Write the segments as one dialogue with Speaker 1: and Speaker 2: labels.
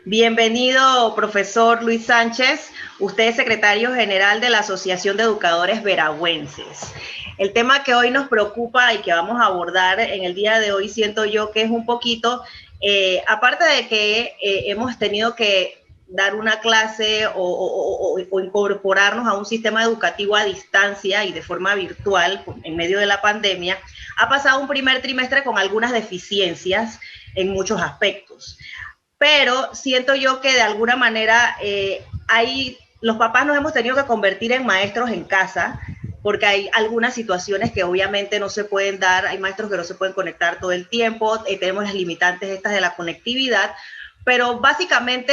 Speaker 1: Bienvenido, profesor Luis Sánchez. Usted es secretario general de la Asociación de Educadores Veragüenses. El tema que hoy nos preocupa y que vamos a abordar en el día de hoy, siento yo que es un poquito, aparte de que hemos tenido que dar una clase o incorporarnos a un sistema educativo a distancia y de forma virtual en medio de la pandemia, ha pasado un primer trimestre con algunas deficiencias en muchos aspectos. Pero siento yo que de alguna manera los papás nos hemos tenido que convertir en maestros en casa, porque hay algunas situaciones que obviamente no se pueden dar, hay maestros que no se pueden conectar todo el tiempo, tenemos las limitantes estas de la conectividad, pero básicamente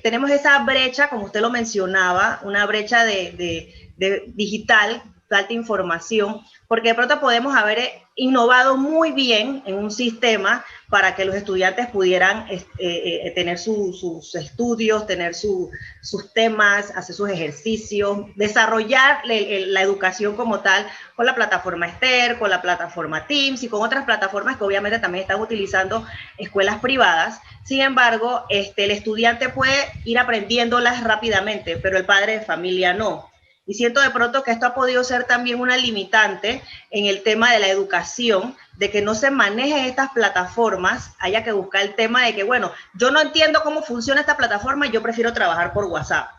Speaker 1: tenemos esa brecha, como usted lo mencionaba, una brecha de digital, falta información, porque de pronto podemos haber innovado muy bien en un sistema para que los estudiantes pudieran tener sus estudios, tener sus temas, hacer sus ejercicios, desarrollar la educación como tal con la plataforma Esther, con la plataforma Teams y con otras plataformas que obviamente también están utilizando escuelas privadas. Sin embargo, el estudiante puede ir aprendiéndolas rápidamente, pero el padre de familia no. Y siento de pronto que esto ha podido ser también una limitante en el tema de la educación, de que no se manejen estas plataformas, haya que buscar el tema de que, bueno, yo no entiendo cómo funciona esta plataforma, yo prefiero trabajar por WhatsApp.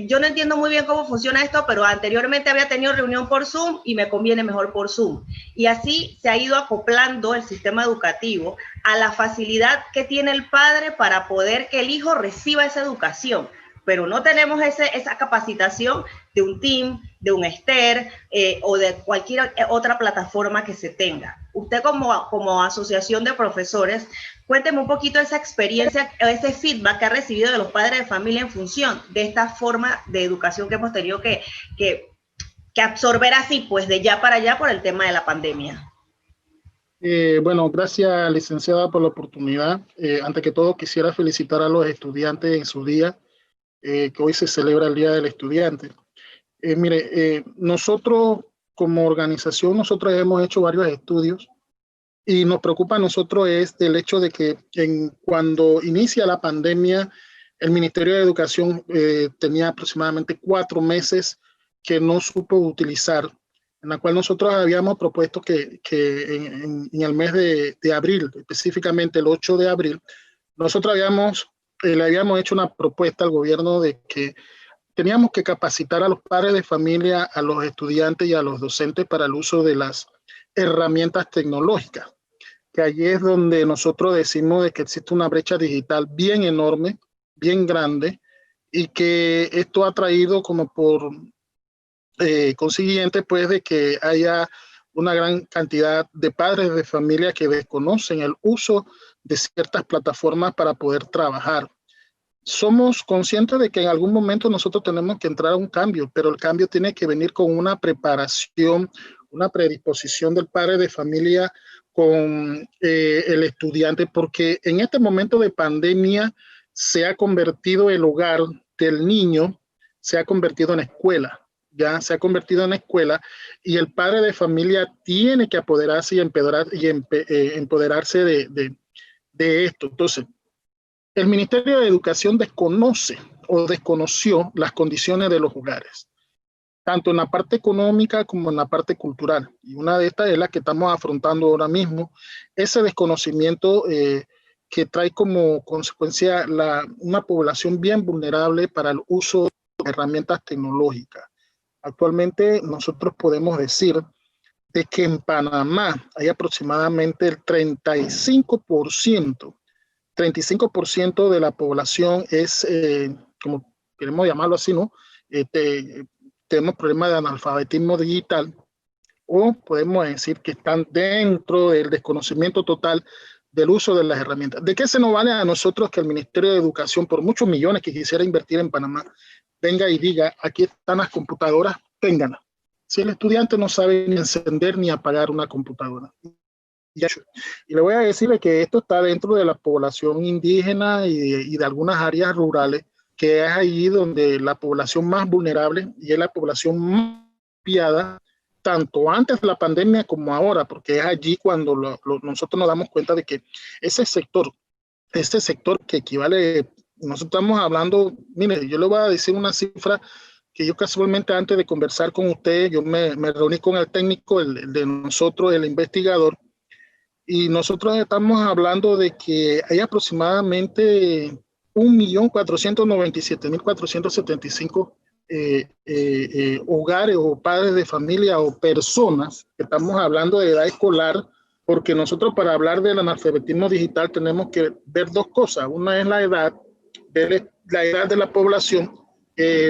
Speaker 1: Yo no entiendo muy bien cómo funciona esto, pero anteriormente había tenido reunión por Zoom y me conviene mejor por Zoom. Y así se ha ido acoplando el sistema educativo a la facilidad que tiene el padre para poder que el hijo reciba esa educación, pero no tenemos esa capacitación de un Team, de un Esther o de cualquier otra plataforma que se tenga. Usted como asociación de profesores, cuénteme un poquito esa experiencia, ese feedback que ha recibido de los padres de familia en función de esta forma de educación que hemos tenido que absorber así, pues de ya para allá por el tema de la pandemia.
Speaker 2: Bueno, gracias, licenciada, por la oportunidad. Antes que todo, quisiera felicitar a los estudiantes en su día, que hoy se celebra el Día del Estudiante. Nosotros como organización, nosotros hemos hecho varios estudios y nos preocupa a nosotros es el hecho de que cuando inicia la pandemia, el Ministerio de Educación tenía aproximadamente 4 meses que no supo utilizar, en la cual nosotros habíamos propuesto que en el mes de abril, específicamente el 8 de abril, nosotros le habíamos hecho una propuesta al gobierno de que teníamos que capacitar a los padres de familia, a los estudiantes y a los docentes para el uso de las herramientas tecnológicas, que allí es donde nosotros decimos de que existe una brecha digital bien enorme, bien grande, y que esto ha traído como por consiguiente, pues, de que haya una gran cantidad de padres de familia que desconocen el uso de ciertas plataformas para poder trabajar. Somos conscientes de que en algún momento nosotros tenemos que entrar a un cambio, pero el cambio tiene que venir con una preparación, una predisposición del padre de familia con el estudiante, porque en este momento de pandemia se ha convertido el hogar del niño, se ha convertido en escuela. Ya se ha convertido en escuela y el padre de familia tiene que apoderarse y empoderarse de esto. Entonces, el Ministerio de Educación desconoció las condiciones de los hogares, tanto en la parte económica como en la parte cultural. Y una de estas es la que estamos afrontando ahora mismo, ese desconocimiento que trae como consecuencia una población bien vulnerable para el uso de herramientas tecnológicas. Actualmente nosotros podemos decir de que en Panamá hay aproximadamente el 35% de la población es, como queremos llamarlo así, ¿no? Tenemos problemas de analfabetismo digital, o podemos decir que están dentro del desconocimiento total del uso de las herramientas. ¿De qué se nos vale a nosotros que el Ministerio de Educación, por muchos millones que quisiera invertir en Panamá, venga y diga, aquí están las computadoras, ténganlas? Si el estudiante no sabe ni encender ni apagar una computadora. Y le voy a decirle que esto está dentro de la población indígena y de algunas áreas rurales, que es ahí donde la población más vulnerable y es la población más piada, tanto antes de la pandemia como ahora, porque es allí cuando nosotros nos damos cuenta de que ese sector que equivale nosotros estamos hablando, mire, yo le voy a decir una cifra que yo casualmente antes de conversar con ustedes, yo me reuní con el técnico, el de nosotros, el investigador, y nosotros estamos hablando de que hay aproximadamente 1.497.475 hogares o padres de familia o personas que estamos hablando de edad escolar, porque nosotros para hablar del analfabetismo digital tenemos que ver dos cosas. Una es la edad de la población.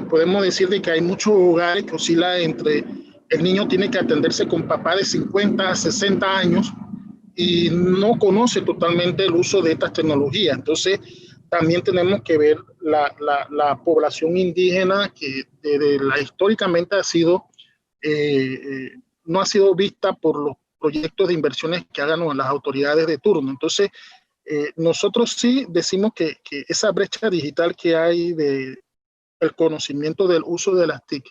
Speaker 2: Podemos decir de que hay muchos hogares que oscilan entre el niño tiene que atenderse con papá de 50 a 60 años y no conoce totalmente el uso de estas tecnologías. Entonces, también tenemos que ver la población indígena que históricamente ha sido, no ha sido vista por los proyectos de inversiones que hagan las autoridades de turno. Entonces, nosotros sí decimos que esa brecha digital que hay del conocimiento del uso de las TIC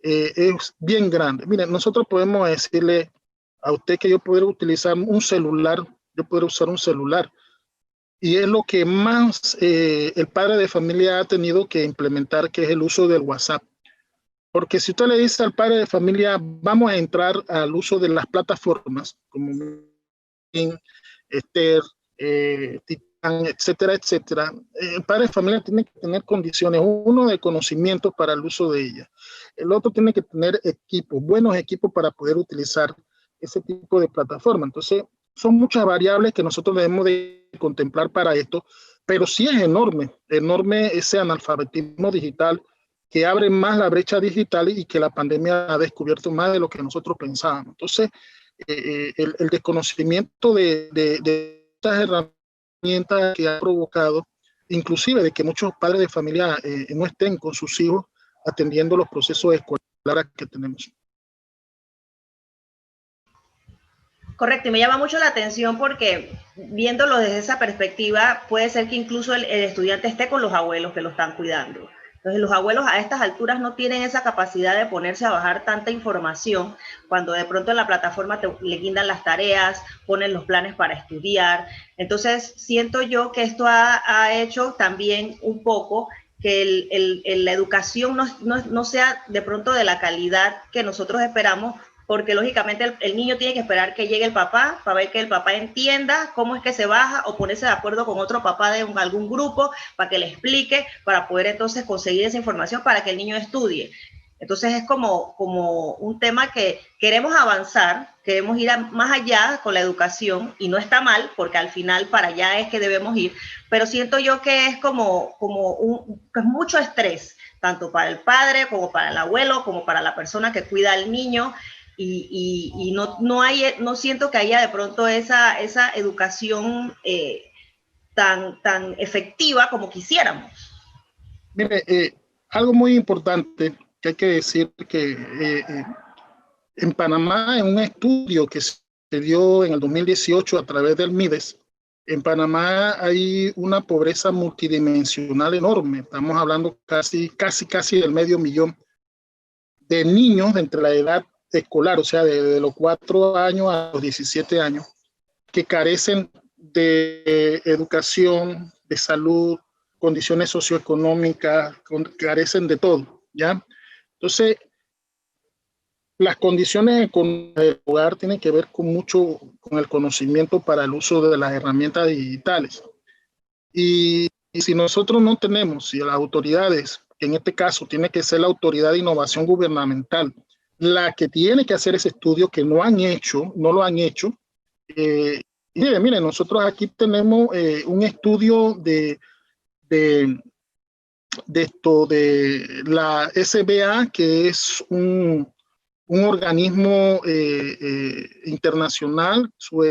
Speaker 2: es bien grande. Miren, nosotros podemos decirle a usted que yo puedo utilizar un celular, yo puedo usar un celular, y es lo que más el padre de familia ha tenido que implementar, que es el uso del WhatsApp. Porque si usted le dice al padre de familia, vamos a entrar al uso de las plataformas, como Esther, Titán, etcétera, etcétera, el padre de familia tiene que tener condiciones, uno de conocimiento para el uso de ella, el otro tiene que tener equipos, buenos equipos para poder utilizar ese tipo de plataforma. Entonces, son muchas variables que nosotros debemos de contemplar para esto, pero sí es enorme, enorme ese analfabetismo digital que abre más la brecha digital y que la pandemia ha descubierto más de lo que nosotros pensábamos. Entonces, el desconocimiento de estas herramientas que ha provocado, inclusive de que muchos padres de familia no estén con sus hijos atendiendo los procesos escolares que tenemos.
Speaker 1: Correcto, y me llama mucho la atención porque viéndolo desde esa perspectiva, puede ser que incluso el estudiante esté con los abuelos que lo están cuidando. Entonces los abuelos a estas alturas no tienen esa capacidad de ponerse a bajar tanta información cuando de pronto en la plataforma le guindan las tareas, ponen los planes para estudiar. Entonces siento yo que esto ha hecho también un poco que la educación no sea de pronto de la calidad que nosotros esperamos, porque lógicamente el niño tiene que esperar que llegue el papá para ver que el papá entienda cómo es que se baja o ponerse de acuerdo con otro papá de algún grupo para que le explique, para poder entonces conseguir esa información para que el niño estudie. Entonces es como un tema que queremos avanzar, queremos ir más allá con la educación y no está mal porque al final para allá es que debemos ir, pero siento yo que es como pues mucho estrés, tanto para el padre como para el abuelo, como para la persona que cuida al niño. Y no siento que haya de pronto esa educación tan efectiva como quisiéramos.
Speaker 2: Mire, algo muy importante que hay que decir que en Panamá, en un estudio que se dio en el 2018 a través del MIDES, en Panamá hay una pobreza multidimensional enorme. Estamos hablando casi del 500,000 de niños de entre la edad escolar, o sea, de los 4 años a los 17 años, que carecen de educación, de salud, condiciones socioeconómicas, carecen de todo, ¿ya? Entonces, las condiciones del hogar tienen que ver mucho con el conocimiento para el uso de las herramientas digitales. Y si nosotros no tenemos, si las autoridades, que en este caso tiene que ser la Autoridad de Innovación Gubernamental, la que tiene que hacer ese estudio, que no lo han hecho. Miren, nosotros aquí tenemos un estudio de la SBA, que es un organismo internacional, sus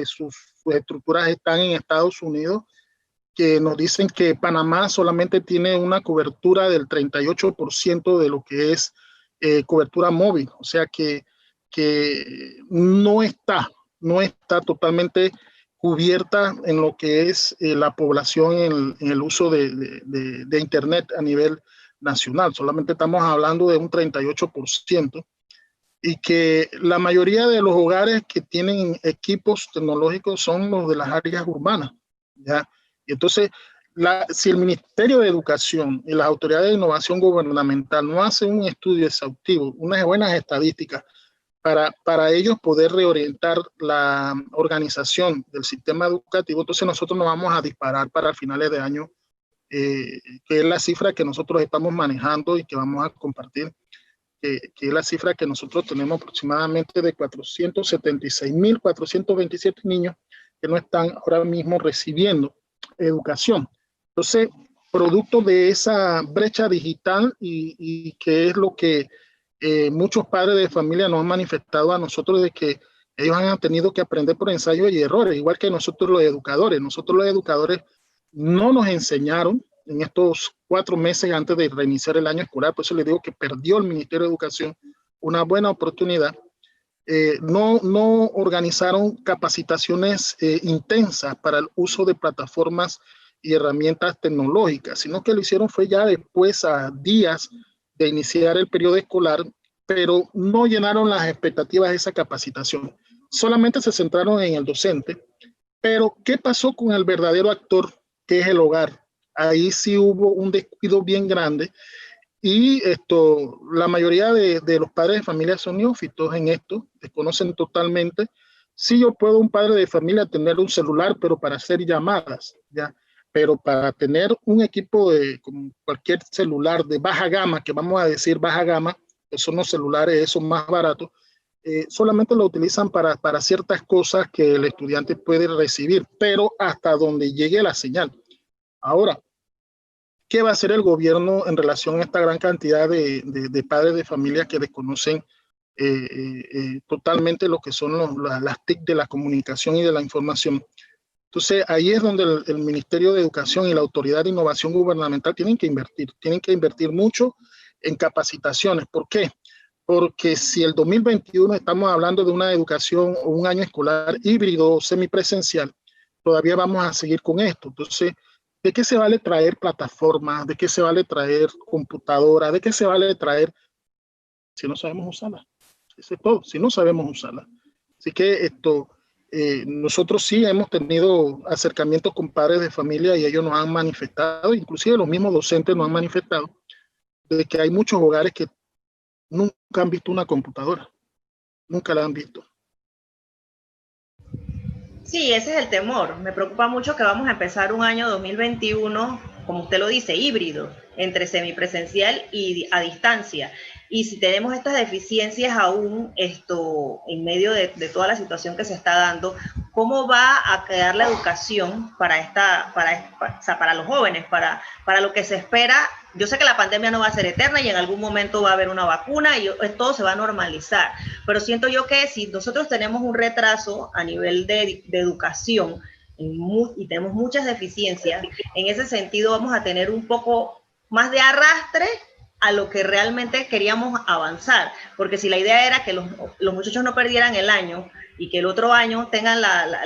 Speaker 2: estructuras están en Estados Unidos, que nos dicen que Panamá solamente tiene una cobertura del 38% de lo que es cobertura móvil, o sea que no está totalmente cubierta en lo que es la población en el uso de Internet a nivel nacional. Solamente estamos hablando de un 38%, y que la mayoría de los hogares que tienen equipos tecnológicos son los de las áreas urbanas, ¿ya? Y entonces si el Ministerio de Educación y las autoridades de innovación gubernamental no hacen un estudio exhaustivo, unas buenas estadísticas para ellos poder reorientar la organización del sistema educativo, entonces nosotros nos vamos a disparar para finales de año, que es la cifra que nosotros estamos manejando y que vamos a compartir, que es la cifra que nosotros tenemos aproximadamente de 476.427 niños que no están ahora mismo recibiendo educación. Entonces, producto de esa brecha digital y que es lo que muchos padres de familia nos han manifestado a nosotros, de que ellos han tenido que aprender por ensayos y errores, igual que nosotros los educadores. Nosotros los educadores no nos enseñaron en estos 4 meses antes de reiniciar el año escolar, por eso les digo que perdió el Ministerio de Educación una buena oportunidad. No organizaron capacitaciones intensas para el uso de plataformas y herramientas tecnológicas, sino que lo hicieron fue ya después, a días de iniciar el periodo escolar, pero no llenaron las expectativas de esa capacitación. Solamente se centraron en el docente, pero ¿qué pasó con el verdadero actor, que es el hogar? Ahí sí hubo un descuido bien grande y la mayoría de los padres de familia son neófitos en esto, desconocen totalmente. Sí, yo puedo, un padre de familia, tener un celular, pero para hacer llamadas, ¿ya? Pero para tener un equipo como cualquier celular de baja gama, que vamos a decir baja gama, que son los celulares esos más baratos, solamente lo utilizan para ciertas cosas que el estudiante puede recibir, pero hasta donde llegue la señal. Ahora, ¿qué va a hacer el gobierno en relación a esta gran cantidad de padres de familia que desconocen totalmente lo que son las TIC de la comunicación y de la información? Entonces, ahí es donde el Ministerio de Educación y la Autoridad de Innovación Gubernamental tienen que invertir mucho en capacitaciones. ¿Por qué? Porque si el 2021 estamos hablando de una educación o un año escolar híbrido o semipresencial, todavía vamos a seguir con esto. Entonces, ¿de qué se vale traer plataformas? ¿De qué se vale traer computadoras? ¿De qué se vale traer si no sabemos usarlas? Eso es todo, si no sabemos usarlas. Así que nosotros sí hemos tenido acercamientos con padres de familia y ellos nos han manifestado, inclusive los mismos docentes nos han manifestado, de que hay muchos hogares que nunca han visto una computadora, nunca la han visto.
Speaker 1: Sí, ese es el temor. Me preocupa mucho que vamos a empezar un año 2021, como usted lo dice, híbrido, entre semipresencial y a distancia. Y si tenemos estas deficiencias aún en medio de toda la situación que se está dando, ¿cómo va a quedar la educación para los jóvenes, para lo que se espera? Yo sé que la pandemia no va a ser eterna y en algún momento va a haber una vacuna y todo se va a normalizar, pero siento yo que si nosotros tenemos un retraso a nivel de educación y tenemos muchas deficiencias, en ese sentido vamos a tener un poco más de arrastre a lo que realmente queríamos avanzar, porque si la idea era que los muchachos no perdieran el año y que el otro año tengan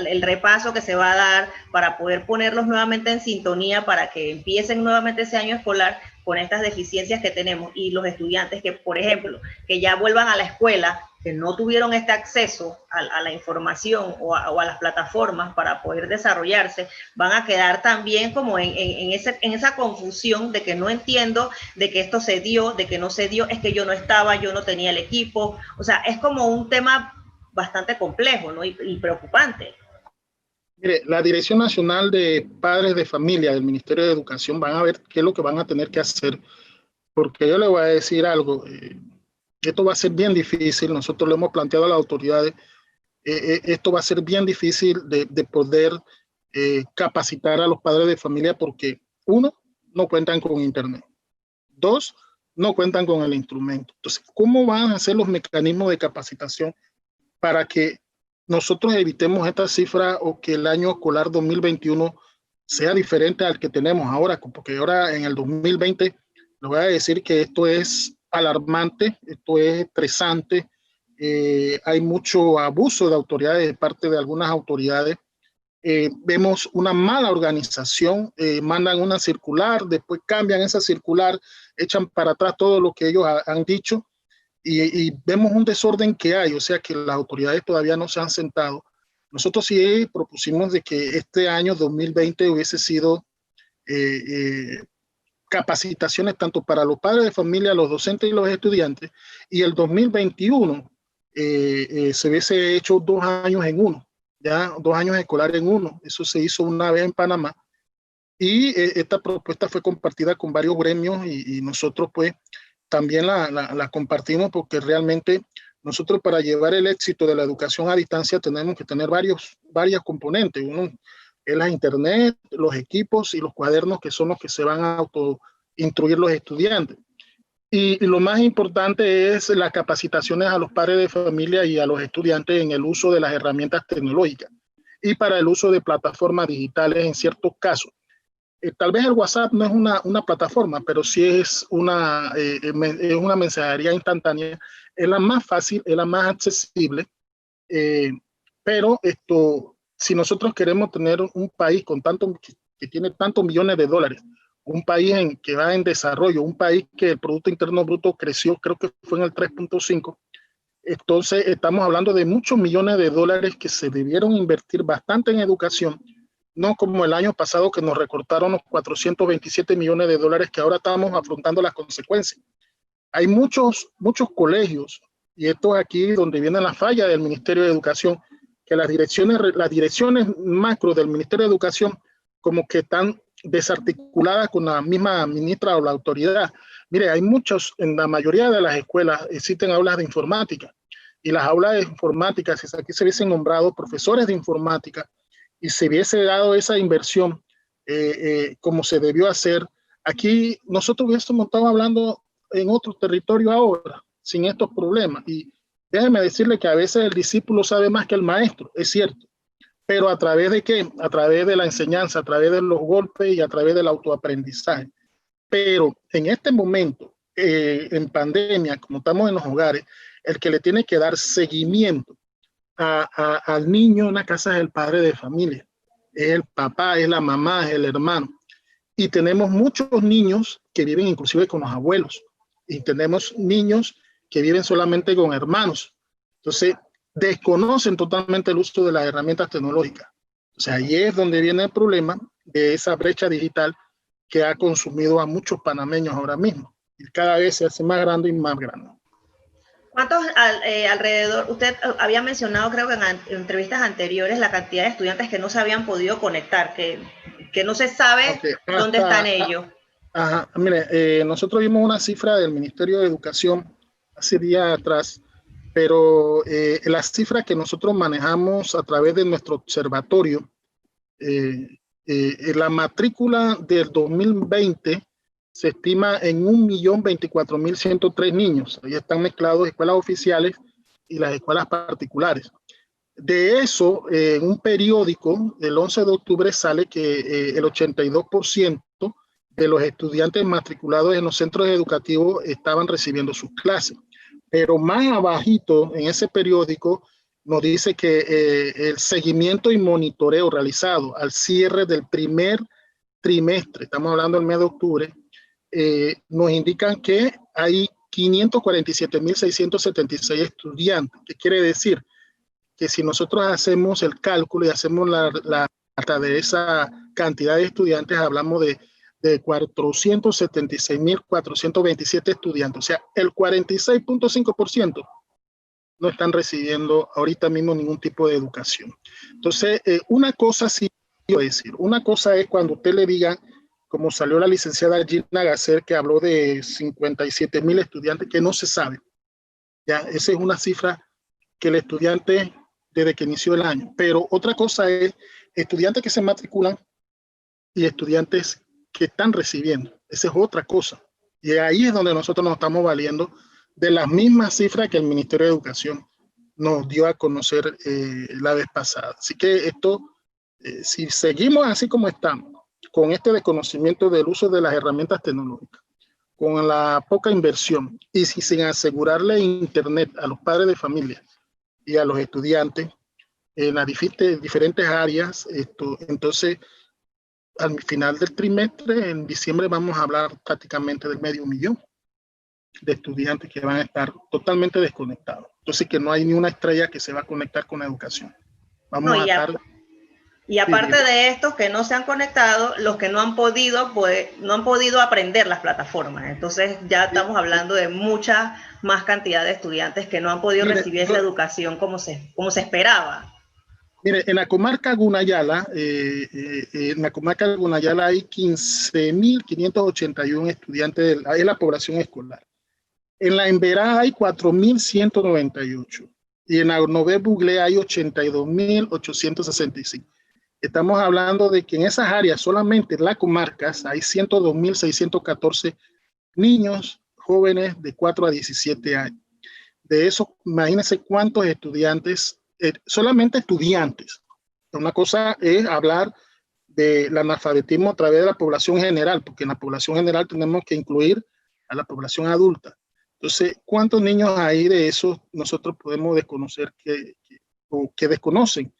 Speaker 1: el repaso que se va a dar para poder ponerlos nuevamente en sintonía para que empiecen nuevamente ese año escolar con estas deficiencias que tenemos, y los estudiantes que, por ejemplo, que ya vuelvan a la escuela, que no tuvieron este acceso a la información o a las plataformas para poder desarrollarse, van a quedar también como en esa confusión de que no entiendo, de que esto se dio, de que no se dio, es que yo no estaba, yo no tenía el equipo. O sea, es como un tema bastante complejo, ¿no? y preocupante.
Speaker 2: Mire, la Dirección Nacional de Padres de Familia del Ministerio de Educación van a ver qué es lo que van a tener que hacer, porque yo le voy a decir algo, esto va a ser bien difícil, nosotros lo hemos planteado a las autoridades, esto va a ser bien difícil de poder capacitar a los padres de familia porque, uno, no cuentan con internet, dos, no cuentan con el instrumento. Entonces, ¿cómo van a ser los mecanismos de capacitación para que nosotros evitemos esta cifra o que el año escolar 2021 sea diferente al que tenemos ahora? Porque ahora en el 2020, le voy a decir que esto es alarmante, esto es estresante, hay mucho abuso de autoridades de parte de algunas autoridades. Vemos una mala organización, mandan una circular, después cambian esa circular, echan para atrás todo lo que ellos han dicho. Y vemos un desorden que hay, o sea que las autoridades todavía no se han sentado. Nosotros sí propusimos de que este año 2020 hubiese sido capacitaciones tanto para los padres de familia, los docentes y los estudiantes, y el 2021 se hubiese hecho 2 años en uno, ya 2 años escolares en uno. Eso se hizo una vez en Panamá, y esta propuesta fue compartida con varios gremios, y nosotros pues también la compartimos, porque realmente nosotros, para llevar el éxito de la educación a distancia, tenemos que tener varias componentes. Uno es la internet, los equipos y los cuadernos, que son los que se van a autoinstruir los estudiantes. Y lo más importante es las capacitaciones a los padres de familia y a los estudiantes en el uso de las herramientas tecnológicas y para el uso de plataformas digitales en ciertos casos. Tal vez el WhatsApp no es una plataforma, pero sí es una mensajería instantánea. Es la más fácil, es la más accesible, pero si nosotros queremos tener un país que tiene tantos millones de dólares, un país que va en desarrollo, un país que el Producto Interno Bruto creció, creo que fue en el 3.5, entonces estamos hablando de muchos millones de dólares que se debieron invertir bastante en educación, no como el año pasado, que nos recortaron los 427 millones de dólares, que ahora estamos afrontando las consecuencias. Hay muchos colegios, y esto es aquí donde viene la falla del Ministerio de Educación, que las direcciones macro del Ministerio de Educación como que están desarticuladas con la misma ministra o la autoridad. Mire, en la mayoría de las escuelas existen aulas de informática, y las aulas de informática, si aquí se hubiesen nombrado profesores de informática y se hubiese dado esa inversión como se debió hacer, aquí nosotros hubiésemos estado hablando en otro territorio ahora, sin estos problemas. Y déjeme decirle que a veces el discípulo sabe más que el maestro, es cierto, pero ¿a través de qué? A través de la enseñanza, a través de los golpes y a través del autoaprendizaje. Pero en este momento, en pandemia, como estamos en los hogares, el que le tiene que dar seguimiento al niño en la casa es el padre de familia, es el papá, es la mamá, es el hermano. Y tenemos muchos niños que viven inclusive con los abuelos, y tenemos niños que viven solamente con hermanos. Entonces, desconocen totalmente el uso de las herramientas tecnológicas. O sea, ahí es donde viene el problema de esa brecha digital que ha consumido a muchos panameños ahora mismo, y cada vez se hace más grande y más grande.
Speaker 1: ¿Cuántos alrededor? Usted había mencionado, creo que en entrevistas anteriores, la cantidad de estudiantes que no se habían podido conectar, que no se sabe dónde están ellos.
Speaker 2: Mire, nosotros vimos una cifra del Ministerio de Educación hace días atrás, pero las cifras que nosotros manejamos a través de nuestro observatorio, la matrícula del 2020 se estima en 1.024.103 niños. Ahí están mezclados escuelas oficiales y las escuelas particulares. De eso, en un periódico, el 11 de octubre sale que el 82% de los estudiantes matriculados en los centros educativos estaban recibiendo sus clases. Pero más abajito en ese periódico nos dice que el seguimiento y monitoreo realizado al cierre del primer trimestre, estamos hablando del mes de octubre, nos indican que hay 547.676 estudiantes, que quiere decir que si nosotros hacemos el cálculo y hacemos la de esa cantidad de estudiantes, hablamos de 476.427 estudiantes, o sea, el 46.5% no están recibiendo ahorita mismo ningún tipo de educación. Entonces, una cosa sí quiero decir, una cosa es cuando usted le diga, como salió la licenciada Gina Gacer, que habló de 57.000 estudiantes que no se sabe. Ya, esa es una cifra que el estudiante desde que inició el año. Pero otra cosa es estudiantes que se matriculan y estudiantes que están recibiendo. Esa es otra cosa. Y ahí es donde nosotros nos estamos valiendo de las mismas cifras que el Ministerio de Educación nos dio a conocer la vez pasada. Así que esto, si seguimos así como estamos, con este desconocimiento del uso de las herramientas tecnológicas, con la poca inversión y sin asegurarle internet a los padres de familia y a los estudiantes en las diferentes áreas, entonces al final del trimestre, en diciembre, vamos a hablar prácticamente del 500.000 de estudiantes que van a estar totalmente desconectados. Entonces, que no hay ni una estrella que se va a conectar con la educación. Vamos a estar
Speaker 1: Y aparte de estos que no se han conectado, los que no han podido, pues, no han podido aprender las plataformas. Entonces ya estamos hablando de mucha más cantidad de estudiantes que no han podido recibir esa educación como se esperaba.
Speaker 2: Mire, en la comarca Gunayala, hay 15.581 estudiantes de la población escolar. En la Emberá hay 4.198 y en la Nové Buglé hay 82.865. Estamos hablando de que en esas áreas, solamente en las comarcas, hay 102.614 niños jóvenes de 4 a 17 años. De eso, imagínense cuántos estudiantes, solamente estudiantes. Una cosa es hablar del analfabetismo a través de la población general, porque en la población general tenemos que incluir a la población adulta. Entonces, ¿cuántos niños hay de esos nosotros podemos desconocer o que desconocen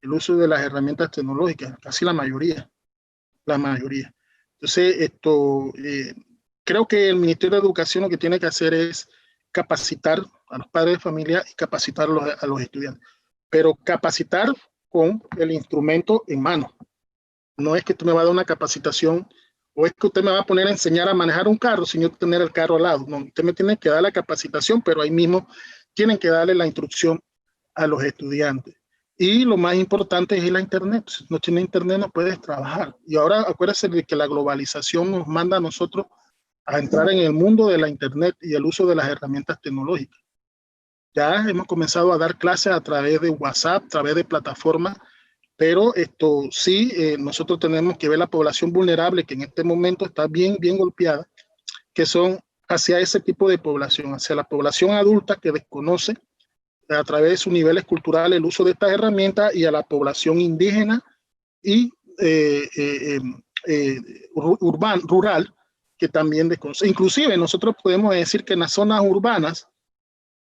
Speaker 2: el uso de las herramientas tecnológicas? Casi la mayoría. Entonces, creo que el Ministerio de Educación lo que tiene que hacer es capacitar a los padres de familia y capacitar a los estudiantes, pero capacitar con el instrumento en mano. No es que tú me vas a dar una capacitación o es que usted me va a poner a enseñar a manejar un carro sin yo tener el carro al lado. No, usted me tiene que dar la capacitación, pero ahí mismo tienen que darle la instrucción a los estudiantes. Y lo más importante es la internet. Si no tienes internet no puedes trabajar. Y ahora acuérdense de que la globalización nos manda a nosotros a entrar en el mundo de la internet y el uso de las herramientas tecnológicas. Ya hemos comenzado a dar clases a través de WhatsApp, a través de plataformas, pero nosotros tenemos que ver la población vulnerable que en este momento está bien golpeada, que son hacia ese tipo de población, hacia la población adulta que desconoce a través de sus niveles culturales el uso de estas herramientas, y a la población indígena y rural que también desconoce. Inclusive nosotros podemos decir que en las zonas urbanas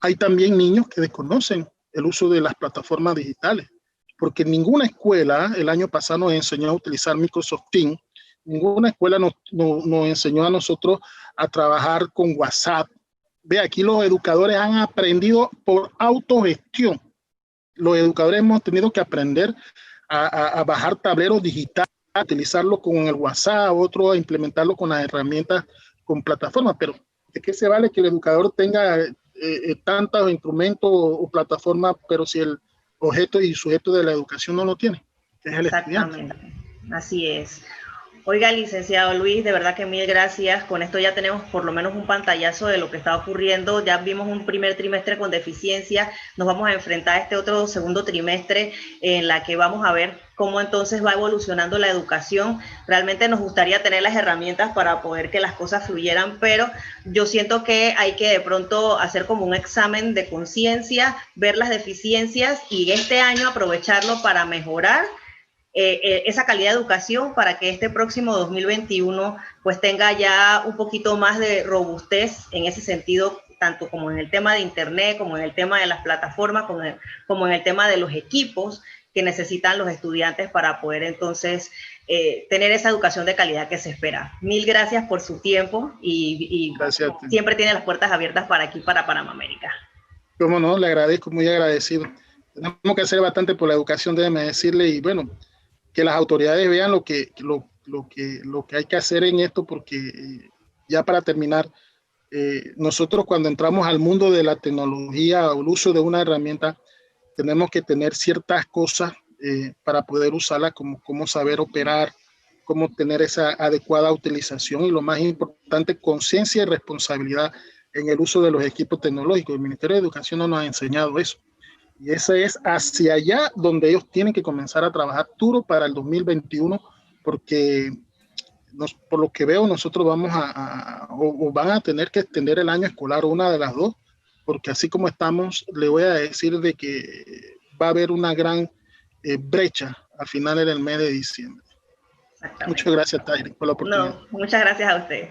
Speaker 2: hay también niños que desconocen el uso de las plataformas digitales, porque ninguna escuela el año pasado nos enseñó a utilizar Microsoft Teams, ninguna escuela nos enseñó a nosotros a trabajar con WhatsApp. Ve, aquí los educadores han aprendido por autogestión. Los educadores hemos tenido que aprender a bajar tableros digitales, a utilizarlo con el WhatsApp, otro a implementarlo con las herramientas, con plataformas. Pero ¿de qué se vale que el educador tenga tantos instrumentos o plataformas, pero si el objeto y sujeto de la educación no lo tiene, que es el estudiante?
Speaker 1: Así es. Oiga, licenciado Luis, de verdad que mil gracias. Con esto ya tenemos por lo menos un pantallazo de lo que está ocurriendo. Ya vimos un primer trimestre con deficiencia. Nos vamos a enfrentar a este otro segundo trimestre en la que vamos a ver cómo entonces va evolucionando la educación. Realmente nos gustaría tener las herramientas para poder que las cosas fluyeran, pero yo siento que hay que de pronto hacer como un examen de conciencia, ver las deficiencias y este año aprovecharlo para mejorar esa calidad de educación, para que este próximo 2021 pues tenga ya un poquito más de robustez en ese sentido, tanto como en el tema de internet, como en el tema de las plataformas, como en el tema de los equipos que necesitan los estudiantes para poder entonces tener esa educación de calidad que se espera. Mil gracias por su tiempo y gracias, siempre tiene las puertas abiertas para aquí, para Panamá América.
Speaker 2: Cómo no, le agradezco, muy agradecido. Tenemos que hacer bastante por la educación, déjeme decirle, y bueno, que las autoridades vean lo que hay que hacer en esto, porque ya para terminar, nosotros cuando entramos al mundo de la tecnología o el uso de una herramienta, tenemos que tener ciertas cosas para poder usarla, como cómo saber operar, cómo tener esa adecuada utilización y lo más importante, conciencia y responsabilidad en el uso de los equipos tecnológicos. El Ministerio de Educación no nos ha enseñado eso. Y ese es hacia allá donde ellos tienen que comenzar a trabajar duro para el 2021, porque por lo que veo nosotros vamos o van a tener que extender el año escolar, una de las dos, porque así como estamos, le voy a decir de que va a haber una gran brecha al final del mes de diciembre. Muchas gracias, Tairi, por la oportunidad.
Speaker 1: No, muchas gracias a usted.